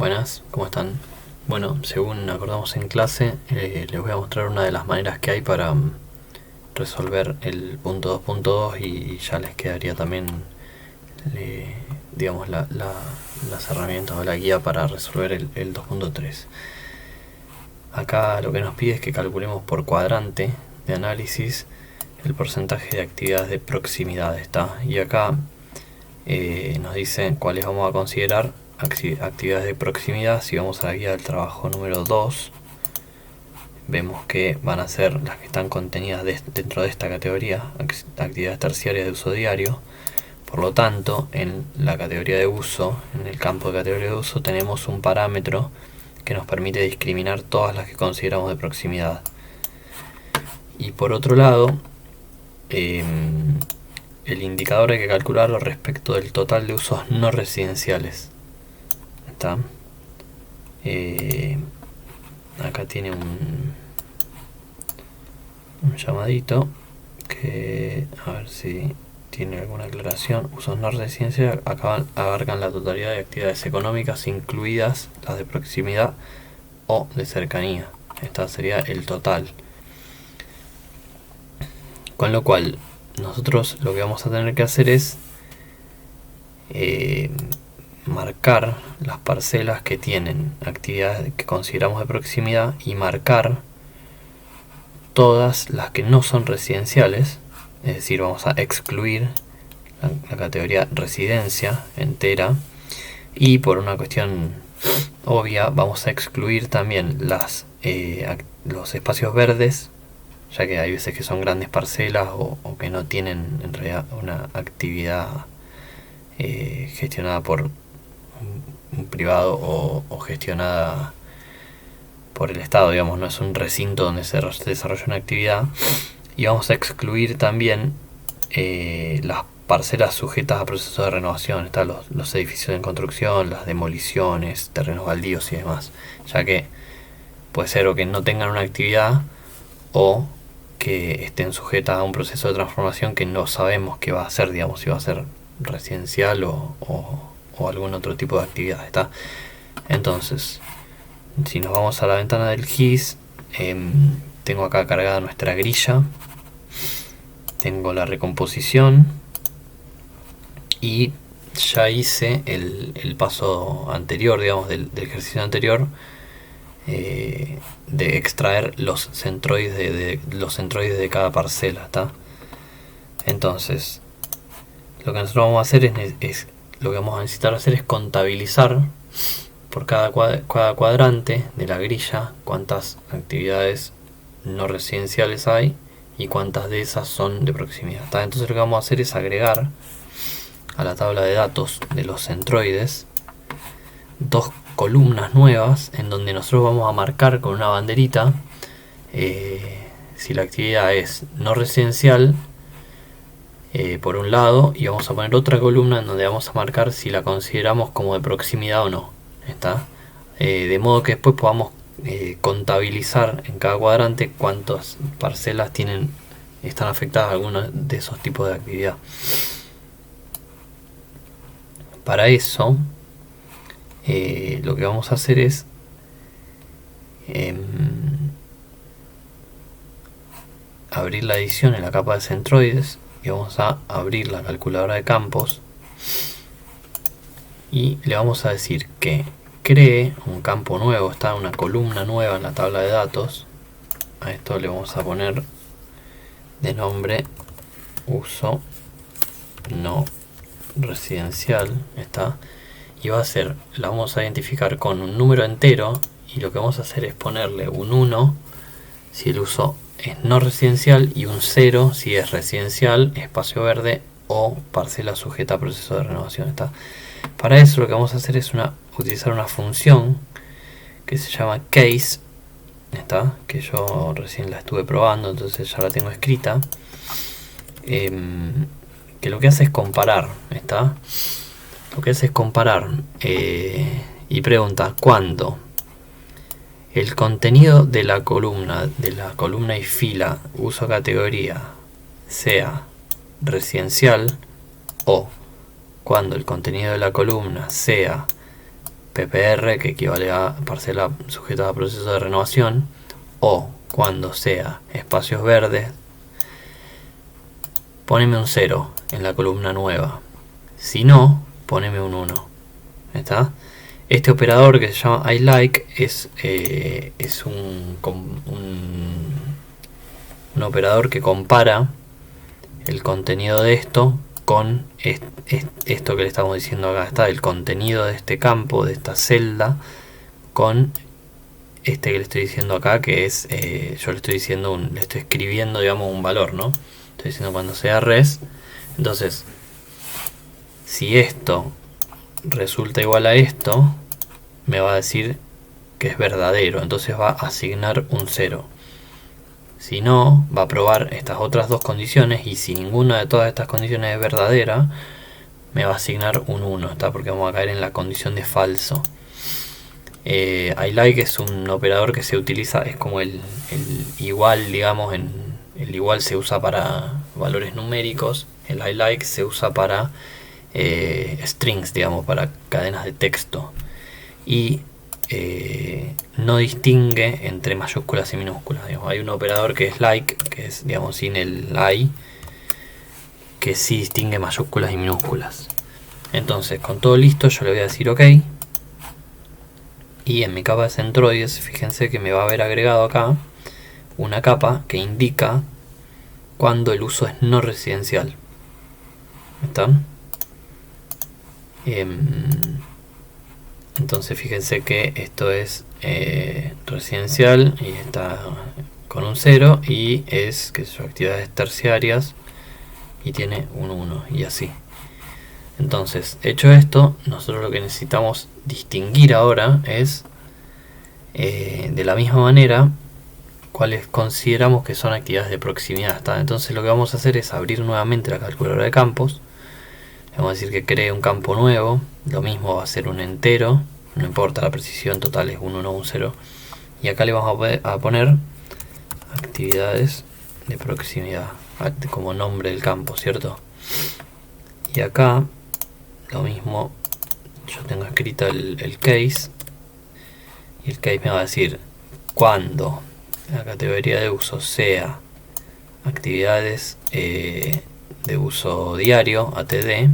Buenas, ¿cómo están? Bueno, según acordamos en clase, les voy a mostrar una de las maneras que hay para resolver el punto 2.2 y ya les quedaría también, digamos, las herramientas o la guía para resolver el 2.3. Acá lo que nos pide es que calculemos por cuadrante de análisis el porcentaje de actividades de proximidad, ¿está? Y acá nos dice cuáles vamos a considerar actividades de proximidad. Si vamos a la guía del trabajo número 2, vemos que van a ser las que están contenidas dentro de esta categoría, actividades terciarias de uso diario. Por lo tanto, en la categoría de uso, en el campo de categoría de uso, tenemos un parámetro que nos permite discriminar todas las que consideramos de proximidad. Y por otro lado, el indicador hay que calcularlo respecto del total de usos no residenciales. ¿Está? Acá tiene un llamadito que a ver si tiene alguna aclaración. Usos no residenciales abarcan la totalidad de actividades económicas, incluidas las de proximidad o de cercanía. Esta sería el total. Con lo cual, nosotros lo que vamos a tener que hacer es marcar las parcelas que tienen actividades que consideramos de proximidad y marcar todas las que no son residenciales, es decir, vamos a excluir la categoría residencia entera, y por una cuestión obvia vamos a excluir también los espacios verdes, ya que hay veces que son grandes parcelas o que no tienen en realidad una actividad gestionada por un privado o gestionada por el Estado, digamos, no es un recinto donde se desarrolla una actividad. Y vamos a excluir también las parcelas sujetas a procesos de renovación, están los edificios en construcción, las demoliciones, terrenos baldíos y demás, ya que puede ser o que no tengan una actividad o que estén sujetas a un proceso de transformación que no sabemos qué va a ser, digamos, si va a ser residencial o algún otro tipo de actividad, ¿está? Entonces, si nos vamos a la ventana del GIS, tengo acá cargada nuestra grilla, tengo la recomposición y ya hice el paso anterior, digamos, del ejercicio anterior, de extraer los centroides de cada parcela, ¿está? Entonces, lo que nosotros vamos a hacer es lo que vamos a necesitar hacer es contabilizar por cada cuadrante de la grilla cuántas actividades no residenciales hay y cuántas de esas son de proximidad, ¿está? Entonces lo que vamos a hacer es agregar a la tabla de datos de los centroides dos columnas nuevas en donde nosotros vamos a marcar con una banderita si la actividad es no residencial por un lado, y vamos a poner otra columna en donde vamos a marcar si la consideramos como de proximidad o no, ¿está? De modo que después podamos contabilizar en cada cuadrante cuántas parcelas están afectadas a alguno de esos tipos de actividad. Para eso, lo que vamos a hacer es abrir la edición en la capa de centroides y vamos a abrir la calculadora de campos y le vamos a decir que cree un campo nuevo, está una columna nueva en la tabla de datos. A esto le vamos a poner de nombre uso no residencial, está, y va a ser, la vamos a identificar con un número entero y lo que vamos a hacer es ponerle un 1 si el uso es no residencial y un 0 si es residencial, espacio verde o parcela sujeta a proceso de renovación, está. Para eso lo que vamos a hacer es utilizar una función que se llama case, ¿está? Que yo recién la estuve probando, entonces ya la tengo escrita, que lo que hace es comparar, ¿está? Lo que hace es comparar y pregunta cuándo el contenido de la columna y fila uso categoría sea residencial o cuando el contenido de la columna sea PPR, que equivale a parcela sujeta a proceso de renovación, o cuando sea espacios verdes, poneme un 0 en la columna nueva. Si no, poneme un 1. ¿Está? Este operador que se llama iLike es un operador que compara el contenido de esto con esto que le estamos diciendo acá. Está el contenido de este campo, de esta celda, con este que le estoy diciendo acá, que es, yo le estoy diciendo, le estoy escribiendo, digamos, un valor, ¿no? Estoy diciendo cuando sea res. Entonces, si esto resulta igual a esto, me va a decir que es verdadero, entonces va a asignar un 0. Si no, va a probar estas otras dos condiciones, y si ninguna de todas estas condiciones es verdadera, me va a asignar un 1, ¿está? Porque vamos a caer en la condición de falso. iLike es un operador que se utiliza, es como el igual, digamos, el igual se usa para valores numéricos, el iLike se usa para strings, digamos, para cadenas de texto, y no distingue entre mayúsculas y minúsculas, digamos. Hay un operador que es like, que es, digamos, sin el I, que sí distingue mayúsculas y minúsculas. Entonces, con todo listo, yo le voy a decir OK, y en mi capa de centroides, fíjense que me va a haber agregado acá una capa que indica cuando el uso es no residencial. ¿Están? Entonces fíjense que esto es residencial y está con un 0, y es que son actividades terciarias y tiene un 1, y así. Entonces, hecho esto, nosotros lo que necesitamos distinguir ahora es de la misma manera cuáles consideramos que son actividades de proximidad, ¿está? Entonces lo que vamos a hacer es abrir nuevamente la calculadora de campos. Vamos a decir que cree un campo nuevo, lo mismo va a ser un entero, no importa la precisión, total es un 1 o un 0. Y acá le vamos a poner actividades de proximidad como nombre del campo, ¿cierto? Y acá lo mismo, yo tengo escrito el case, y el case me va a decir cuando la categoría de uso sea actividades de uso diario, ATD,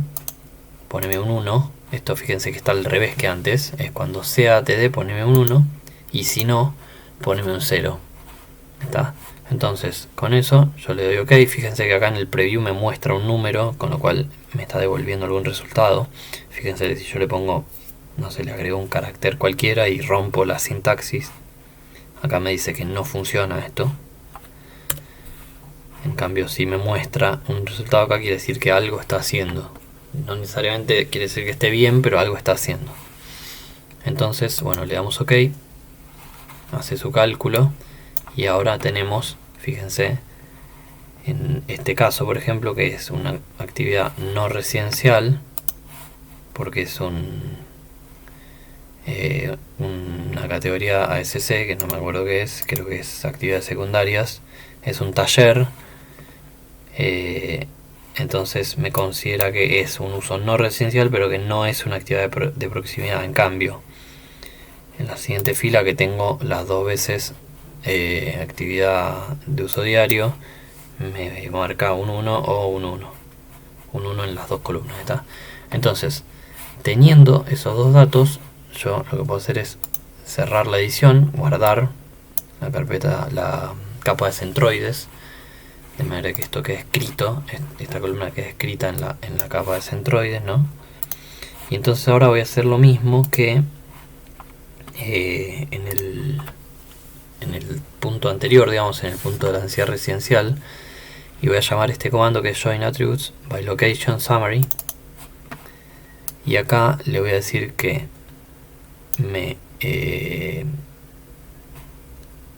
poneme un 1. Esto fíjense que está al revés que antes, es cuando sea ATD poneme un 1, y si no, poneme un 0. ¿Está? Entonces, con eso yo le doy OK. Fíjense que acá en el preview me muestra un número, con lo cual me está devolviendo algún resultado. Fíjense que si yo le pongo, no sé, le agrego un carácter cualquiera y rompo la sintaxis, acá me dice que no funciona esto. En cambio, si me muestra un resultado acá, quiere decir que algo está haciendo. No necesariamente quiere decir que esté bien, pero algo está haciendo. Entonces, bueno, le damos OK, hace su cálculo, y ahora tenemos, fíjense, en este caso, por ejemplo, que es una actividad no residencial, porque es una categoría ASC, que no me acuerdo qué es, creo que es actividades secundarias, es un taller, entonces me considera que es un uso no residencial, pero que no es una actividad de proximidad. En cambio, en la siguiente fila, que tengo las dos veces actividad de uso diario, me marca un 1 o un 1. Un 1 en las dos columnas, ¿está? Entonces, teniendo esos dos datos, yo lo que puedo hacer es cerrar la edición, guardar la carpeta, la capa de centroides, de manera que esto quede escrito, esta columna quede escrita en la capa de centroides, ¿no? Y entonces ahora voy a hacer lo mismo que en el punto anterior, digamos, en el punto de la densidad residencial, y voy a llamar este comando que es join attributes by location summary, y acá le voy a decir que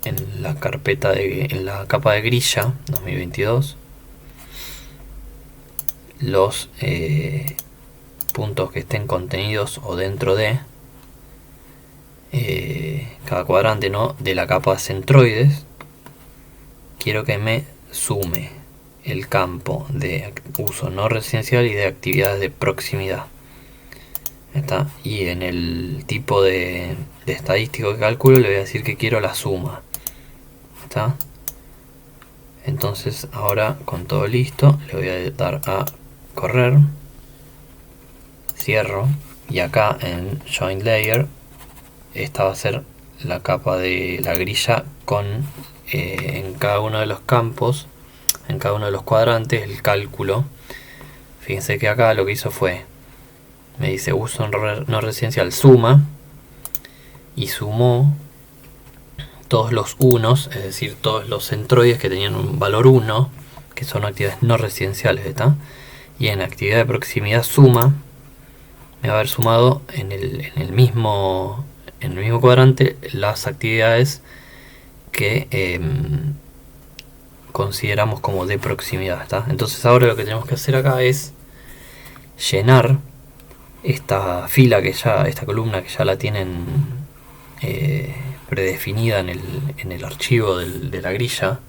en la carpeta en la capa de grilla 2022, los puntos que estén contenidos o dentro de cada cuadrante, ¿no?, de la capa centroides, quiero que me sume el campo de uso no residencial y de actividades de proximidad. ¿Está? Y en el tipo de estadístico que calculo le voy a decir que quiero la suma. ¿Está? Entonces ahora con todo listo le voy a dar a correr, cierro, y acá en Join Layer esta va a ser la capa de la grilla con en cada uno de los campos, en cada uno de los cuadrantes, el cálculo. Fíjense que acá lo que hizo fue, me dice uso no residencial suma, y sumó todos los unos, es decir, todos los centroides que tenían un valor 1, que son actividades no residenciales, ¿está? Y en actividad de proximidad suma, me va a haber sumado en el mismo cuadrante las actividades que consideramos como de proximidad, ¿está? Entonces ahora lo que tenemos que hacer acá es llenar esta fila esta columna que ya la tienen predefinida en el archivo de la grilla.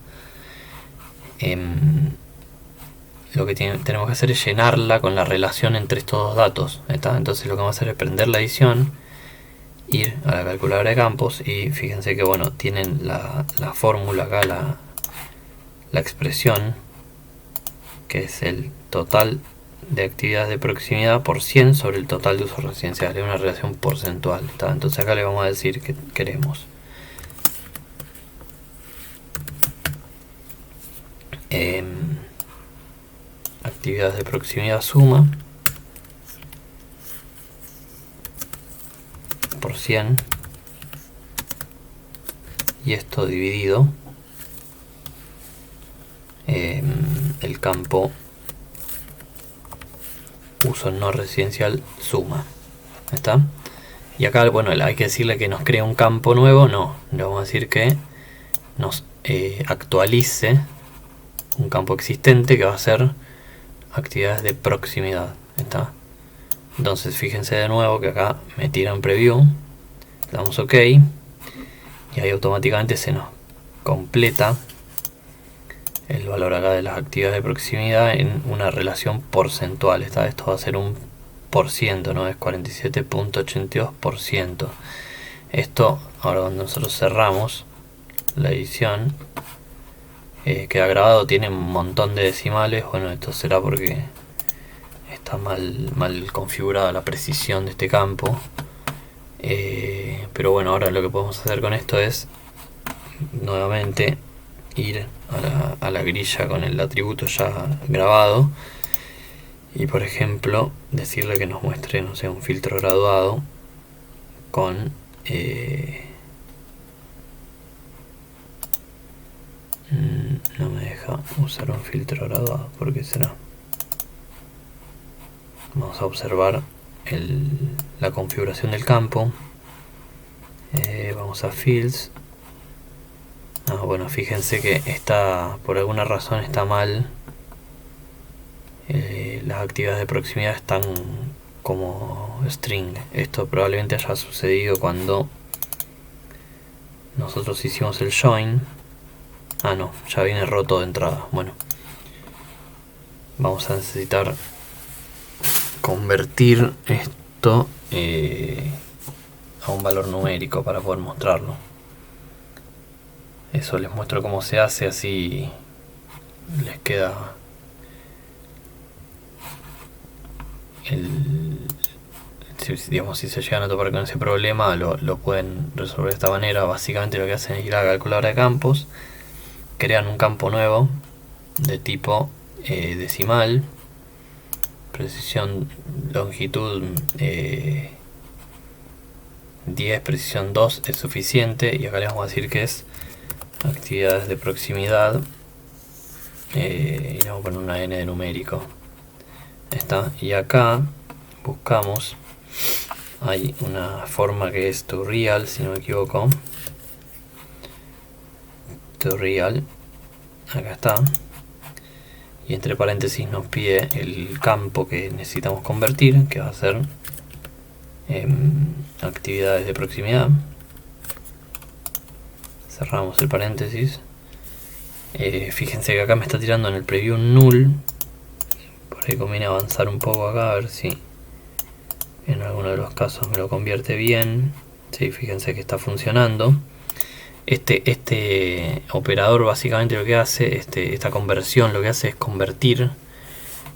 Lo que tenemos que hacer es llenarla con la relación entre estos dos datos, ¿está? Entonces lo que vamos a hacer es prender la edición, ir a la calculadora de campos y fíjense que bueno, tienen la fórmula acá, la expresión, que es el total de actividades de proximidad por 100 sobre el total de usos residenciales, es una relación porcentual, ¿está? Entonces acá le vamos a decir que queremos actividades de proximidad suma por 100 y esto dividido el campo uso no residencial suma, ¿está? Y acá bueno, hay que decirle que nos crea un campo nuevo, no, le vamos a decir que nos actualice un campo existente que va a ser actividades de proximidad, ¿está? Entonces fíjense de nuevo que acá me tira un preview, le damos OK y ahí automáticamente se nos completa el valor acá de las actividades de proximidad en una relación porcentual, ¿está? Esto va a ser un por ciento, ¿no? Es 47.82%. Esto ahora cuando nosotros cerramos la edición queda grabado, tiene un montón de decimales. Bueno, esto será porque está mal configurada la precisión de este campo, pero bueno, ahora lo que podemos hacer con esto es nuevamente ir a la grilla con el atributo ya grabado y por ejemplo decirle que nos muestre, no sé, un filtro graduado con no me deja usar un filtro graduado, ¿por qué será? Vamos a observar la configuración del campo. Vamos a Fields. Bueno, fíjense que por alguna razón está mal. Las actividades de proximidad están como string. Esto probablemente haya sucedido cuando nosotros hicimos el join. No, ya viene roto de entrada. Bueno, vamos a necesitar convertir esto a un valor numérico para poder mostrarlo. Eso les muestro cómo se hace, así les queda digamos, si se llegan a topar con ese problema lo pueden resolver de esta manera. Básicamente lo que hacen es ir a la calculadora de campos, crean un campo nuevo de tipo decimal, precisión longitud 10, precisión 2 es suficiente, y acá les vamos a decir que es actividades de proximidad y le vamos a poner una n de numérico. Está. Y acá buscamos, hay una forma que es toReal, si no me equivoco, toReal, acá está, y entre paréntesis nos pide el campo que necesitamos convertir, que va a ser actividades de proximidad. Cerramos el paréntesis. Fíjense que acá me está tirando en el preview null. Por ahí conviene avanzar un poco acá a ver si en algún alguno de los casos me lo convierte bien. Sí, fíjense que está funcionando. Este operador básicamente lo que hace, esta conversión lo que hace es convertir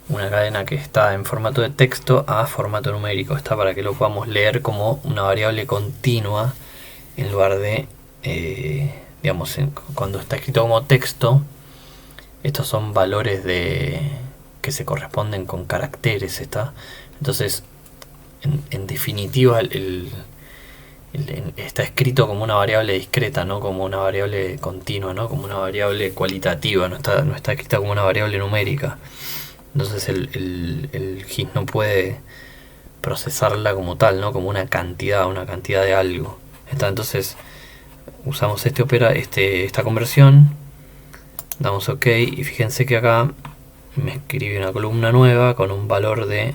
una cadena que está en formato de texto a formato numérico. Está para que lo podamos leer como una variable continua en lugar de, digamos, cuando está escrito como texto, estos son valores que se corresponden con caracteres, ¿está? Entonces, en definitiva, está escrito como una variable discreta, no como una variable continua, no como una variable cualitativa, no está escrita como una variable numérica. Entonces el GIS no puede procesarla como tal, ¿no? Como una cantidad de algo. Entonces usamos esta conversión, damos OK y fíjense que acá me escribe una columna nueva con un valor de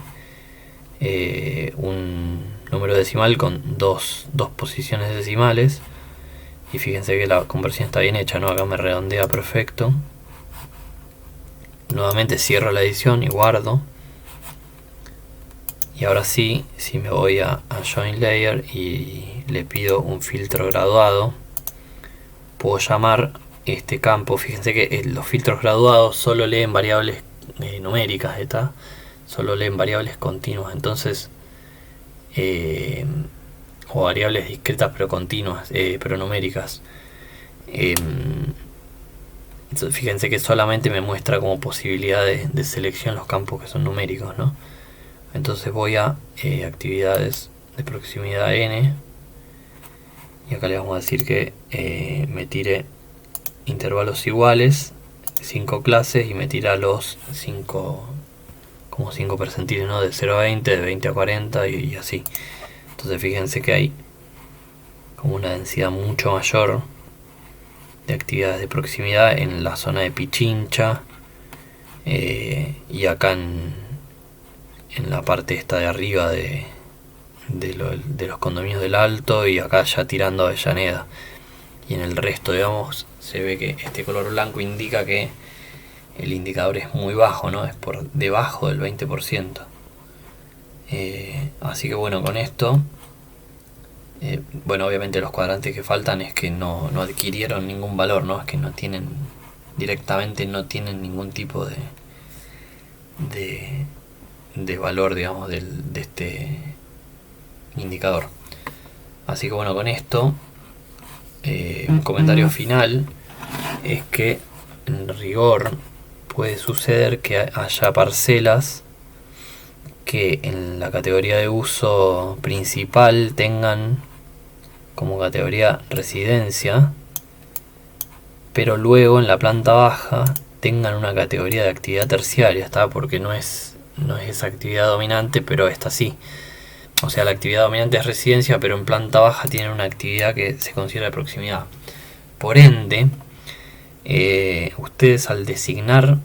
un número decimal con dos posiciones decimales, y fíjense que la conversión está bien hecha, ¿no? Acá me redondea perfecto. Nuevamente cierro la edición y guardo. Y ahora sí, si me voy a Join Layer y le pido un filtro graduado, puedo llamar este campo. Fíjense que los filtros graduados solo leen variables numéricas, ¿está? Solo leen variables continuas. Entonces, o variables discretas pero continuas, pero numéricas. Fíjense que solamente me muestra como posibilidad de selección los campos que son numéricos, ¿no? Entonces voy a actividades de proximidad n, y acá le vamos a decir que me tire intervalos iguales, 5 clases, y me tira los 5 percentiles, ¿no? De 0 a 20, de 20 a 40 y así. Entonces fíjense que hay como una densidad mucho mayor de actividades de proximidad en la zona de Pichincha, y acá en la parte esta de arriba de los condominios del Alto, y acá ya tirando a Avellaneda. Y en el resto, digamos, se ve que este color blanco indica que el indicador es muy bajo, ¿no? Es por debajo del 20%. Así que bueno, con esto, bueno, obviamente los cuadrantes que faltan es que no adquirieron ningún valor, ¿no? Es que directamente no tienen ningún tipo de valor, digamos, de este indicador. Así que bueno, con esto, un comentario final es que en rigor puede suceder que haya parcelas que en la categoría de uso principal tengan como categoría residencia, pero luego en la planta baja tengan una categoría de actividad terciaria, ¿está? Porque no es esa actividad dominante, pero esta sí. O sea, la actividad dominante es residencia, pero en planta baja tienen una actividad que se considera de proximidad. Por ende, ustedes al designar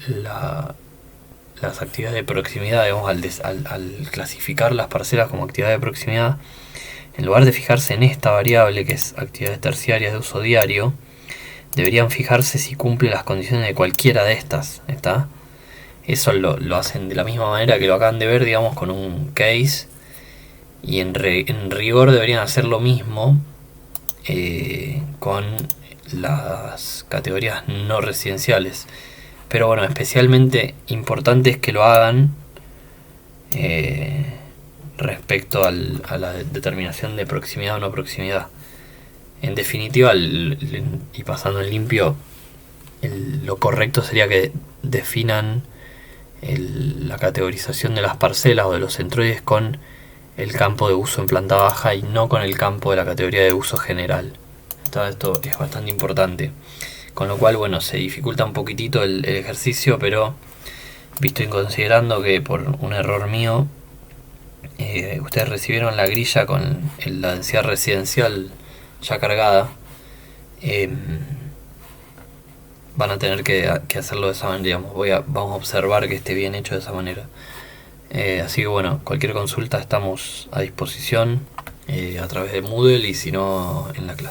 las actividades de proximidad, digamos, al clasificar las parcelas como actividad de proximidad, en lugar de fijarse en esta variable que es actividades terciarias de uso diario, deberían fijarse si cumple las condiciones de cualquiera de estas, ¿está? Eso lo hacen de la misma manera que lo acaban de ver, digamos, con un case, y en rigor deberían hacer lo mismo con las categorías no residenciales. Pero bueno, especialmente importante es que lo hagan respecto a la determinación de proximidad o no proximidad. En definitiva, y pasando en limpio, lo correcto sería que definan la categorización de las parcelas o de los centroides con el campo de uso en planta baja y no con el campo de la categoría de uso general. Esto es bastante importante. Con lo cual, bueno, se dificulta un poquitito el ejercicio, pero visto y considerando que por un error mío ustedes recibieron la grilla con la densidad residencial ya cargada, van a tener que hacerlo de esa manera, digamos. Vamos a observar que esté bien hecho de esa manera. Así que bueno, cualquier consulta estamos a disposición a través de Moodle, y si no, en la clase.